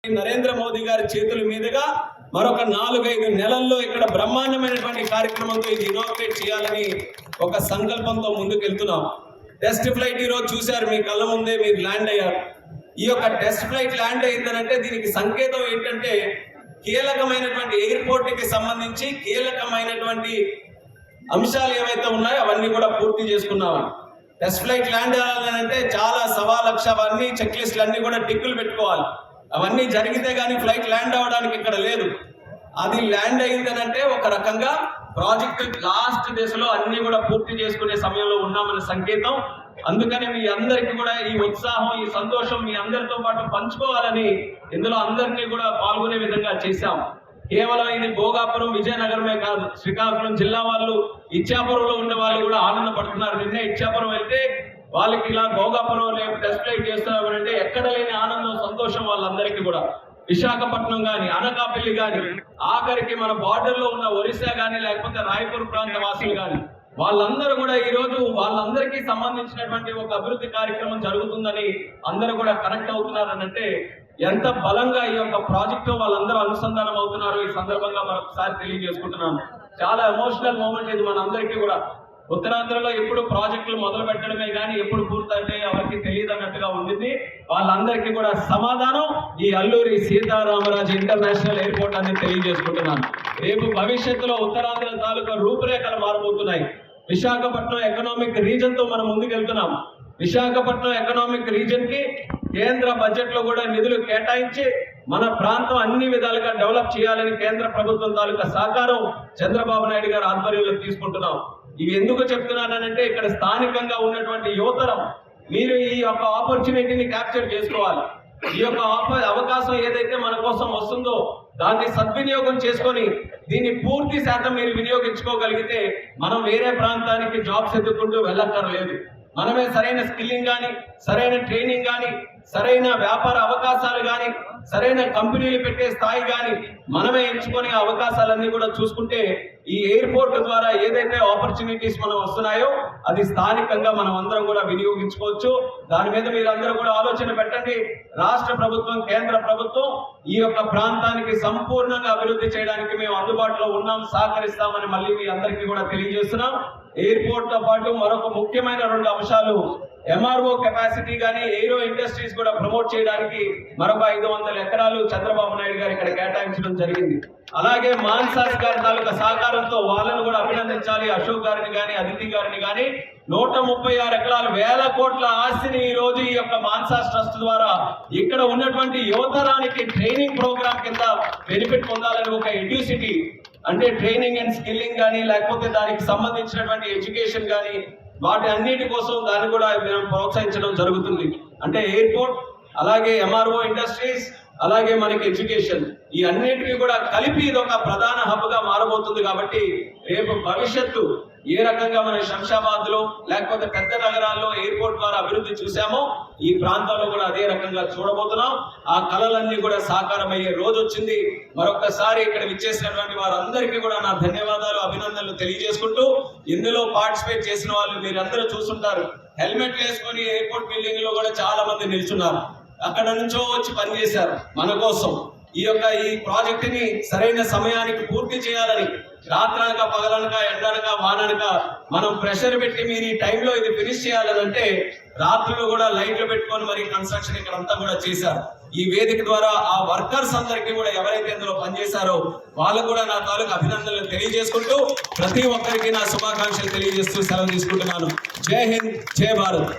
నరేంద్ర మోదీ గారి చేతుల మీదుగా మరొక 4-5 నెలల్లో ఇక్కడ బ్రహ్మాండమైనటువంటి కార్యక్రమంతో ఇది ఇనాగ్రేట్ చేయాలని ఒక సంకల్పంతో ముందుకెళ్తున్నాం. టెస్ట్ ఫ్లైట్ ఈ రోజు చూశారు, మీ కళ్ళ ముందే మీరు ల్యాండ్ అయ్యారు. ఈ యొక్క టెస్ట్ ఫ్లైట్ ల్యాండ్ అయిందనంటే దీనికి సంకేతం ఏంటంటే కీలకమైనటువంటి ఎయిర్పోర్ట్ కి సంబంధించి కీలకమైనటువంటి అంశాలు ఏవైతే ఉన్నాయో అవన్నీ కూడా పూర్తి చేసుకున్నాం. టెస్ట్ ఫ్లైట్ ల్యాండ్ అవ్వాలంటే చాలా సవాలక్ష అవన్నీ చెక్ లిస్టులు అన్ని కూడా టిక్కులు పెట్టుకోవాలి. అవన్నీ జరిగితే కానీ ఫ్లైట్ ల్యాండ్ అవ్వడానికి ఇక్కడ లేదు. అది ల్యాండ్ అయిందనంటే ఒక రకంగా ప్రాజెక్టు లాస్ట్ దశలో అన్ని కూడా పూర్తి చేసుకునే సమయంలో ఉన్నామన్న సంకేతం. అందుకని మీ అందరికీ కూడా ఈ ఉత్సాహం, ఈ సంతోషం మీ అందరితో పాటు పంచుకోవాలని ఇందులో అందరినీ కూడా పాల్గొనే విధంగా చేశాం. కేవలం ఇది భోగాపురం, విజయనగరమే కాదు, శ్రీకాకుళం జిల్లా వాళ్ళు, ఇచ్చాపురంలో ఉండే వాళ్ళు కూడా ఆనందపడుతున్నారు. నిన్నే ఇచ్చాపురం వెళ్తే వాళ్ళకి ఇలా భోగాపురం టెస్ట్ ఫ్లైట్ చేస్తున్నామంటే ఎక్కడ లేని ఆనందం, సంతోషం వాళ్ళందరికీ కూడా. విశాఖపట్నం కానీ, అనకాపల్లి కానీ, ఆఖరికి మన బార్డర్ లో ఉన్న ఒరిస్సా కానీ, లేకపోతే రాయపూర్ ప్రాంత వాసులు కానీ, వాళ్ళందరూ కూడా ఈ రోజు వాళ్ళందరికీ సంబంధించినటువంటి ఒక అభివృద్ధి కార్యక్రమం జరుగుతుందని అందరూ కూడా కనెక్ట్ అవుతున్నారనంటే ఎంత బలంగా ఈ యొక్క ప్రాజెక్టు వాళ్ళందరూ అనుసంధానం అవుతున్నారు. ఈ సందర్భంగా మరొకసారి తెలియజేసుకుంటున్నాను. చాలా ఎమోషనల్ మూమెంట్ ఇది మన అందరికీ కూడా. ఉత్తరాంధ్రలో ఎప్పుడు ప్రాజెక్టులు మొదలు పెట్టడమే కానీ ఎప్పుడు పూర్తయితే ఎవరికి తెలియదు అన్నట్టుగా ఉండింది. వాళ్ళందరికీ కూడా సమాధానం ఈ అల్లూరి సీతారామరాజు ఇంటర్నేషనల్ ఎయిర్పోర్ట్ అని తెలియజేసుకుంటున్నాను. రేపు భవిష్యత్తులో ఉత్తరాంధ్ర తాలూకా రూపురేఖలు మారబోతున్నాయి. విశాఖపట్నం ఎకనామిక్ రీజన్ తో మనం ముందుకెళ్తున్నాం. విశాఖపట్నం ఎకనామిక్ రీజన్ కి కేంద్ర బడ్జెట్ లో కూడా నిధులు కేటాయించి మన ప్రాంతం అన్ని విధాలుగా డెవలప్ చేయాలని కేంద్ర ప్రభుత్వం తాలూకా సహకారం చంద్రబాబు నాయుడు గారి ఆధ్వర్యంలో తీసుకుంటున్నాం. ఇవి ఎందుకు చెప్తున్నానంటే ఇక్కడ స్థానికంగా ఉన్నటువంటి యువతరం మీరు ఈ యొక్క ఆపర్చునిటీని క్యాప్చర్ చేసుకోవాలి. ఈ యొక్క అవకాశం ఏదైతే మన కోసం వస్తుందో దాన్ని సద్వినియోగం చేసుకొని దీన్ని పూర్తి శాతం మీరు వినియోగించుకోగలిగితే మనం వేరే ప్రాంతానికి జాబ్స్ ఎదుర్కొంటూ వెళ్ళక్కర్లేదు. మనమే సరైన స్కిల్లింగ్ కానీ, సరైన ట్రైనింగ్ కానీ, సరైన వ్యాపార అవకాశాలు కానీ, సరైన కంపెనీలు పెట్టే స్థాయి కానీ మనమే ఎంచుకొని అవకాశాలన్నీ కూడా చూసుకుంటే ఈ ఎయిర్పోర్ట్ ద్వారా ఏదైతే ఆపర్చునిటీస్ మనం వస్తున్నాయో అది స్థానికంగా మనం అందరం కూడా వినియోగించుకోవచ్చు. దాని మీద మీరందరూ కూడా ఆలోచన పెట్టండి. రాష్ట్ర ప్రభుత్వం, కేంద్ర ప్రభుత్వం ఈ యొక్క ప్రాంతానికి సంపూర్ణంగా అభివృద్ధి చేయడానికి మేము అందుబాటులో ఉన్నాం, సహకరిస్తామని మళ్ళీ మీ అందరికీ కూడా తెలియజేస్తున్నాం. ఎయిర్పోర్ట్ తో పాటు మరొక ముఖ్యమైన 2 అంశాలు, ఎంఆర్ఓ కెపాసిటీ కానీ, ఏరో ఇండస్ట్రీస్ కూడా ప్రమోట్ చేయడానికి మరొక 500 ఎకరాలు చంద్రబాబు నాయుడు గారు ఇక్కడ కేటాయించడం జరిగింది. అలాగే మాన్సాస్ గారి తాలూకా సహకారంతో వాళ్ళను కూడా అభినందించాలి. అశోక్ గారిని కానీ, అదితి గారిని కానీ 136 ఎకరాలు, 1000 కోట్ల ఆస్తిని ఈ రోజు ఈ యొక్క మాన్సాస్ ట్రస్ట్ ద్వారా ఇక్కడ ఉన్నటువంటి యువతరానికి ట్రైనింగ్ ప్రోగ్రామ్ కింద బెనిఫిట్ పొందాలని ఒక ఎడ్యూసిటీ అంటే ట్రైనింగ్ అండ్ స్కిల్లింగ్ కానీ, లేకపోతే దానికి సంబంధించినటువంటి ఎడ్యుకేషన్ కానీ, వాటి అన్నిటి కోసం దాన్ని కూడా మేము ప్రోత్సహించడం జరుగుతుంది. అంటే ఎయిర్పోర్ట్, అలాగే ఎంఆర్ఓ ఇండస్ట్రీస్, అలాగే మనకి ఎడ్యుకేషన్, ఈ అన్నిటికీ కూడా కలిపి ఇది ఒక ప్రధాన హబ్ గా మారబోతుంది. కాబట్టి రేపు భవిష్యత్తు ఏ రకంగా మన శంషాబాద్ లో లేకపోతే పెద్ద నగరాల్లో ఎయిర్పోర్ట్ ద్వారా అభివృద్ధి చూసామో ఈ ప్రాంతాల్లో కూడా అదే రకంగా చూడబోతున్నాం. ఆ కళలన్నీ కూడా సాకారమయ్యే రోజు వచ్చింది. మరొకసారి ఇక్కడ విచ్చేసినటువంటి వారందరికీ కూడా నా ధన్యవాదాలు, అభినందనలు తెలియజేసుకుంటూ, ఇందులో పార్టిసిపేట్ చేసిన వాళ్ళు మీరందరూ చూస్తుంటారు, హెల్మెట్ వేసుకొని ఎయిర్పోర్ట్ బిల్డింగ్ లో కూడా చాలా మంది నిల్చున్నారు. అక్కడ నుంచో వచ్చి పనిచేశారు మన కోసం. ఈ ప్రాజెక్ట్ ని సరైన సమయానికి పూర్తి చేయాలని రాత్రనక, పగలనక, ఎండనక, వాననక మనం ప్రెషర్ పెట్టి మీరు ఈ టైంలో ఇది ఫినిష్ చేయాలంటే రాత్రులు కూడా లైట్లు పెట్టుకొని మరి కన్స్ట్రక్షన్ ఇక్కడ అంతా కూడా చేశారు. ఈ వేదిక ద్వారా ఆ వర్కర్స్ అందరికీ కూడా ఎవరైతే ఇందులో పనిచేశారో వాళ్ళకు కూడా నా తాలూకు అభినందనలు తెలియజేసుకుంటూ ప్రతి ఒక్కరికి నా శుభాకాంక్షలు తెలియజేస్తూ సెలవు తీసుకుంటున్నాను. జై హింద్, జై భారత్.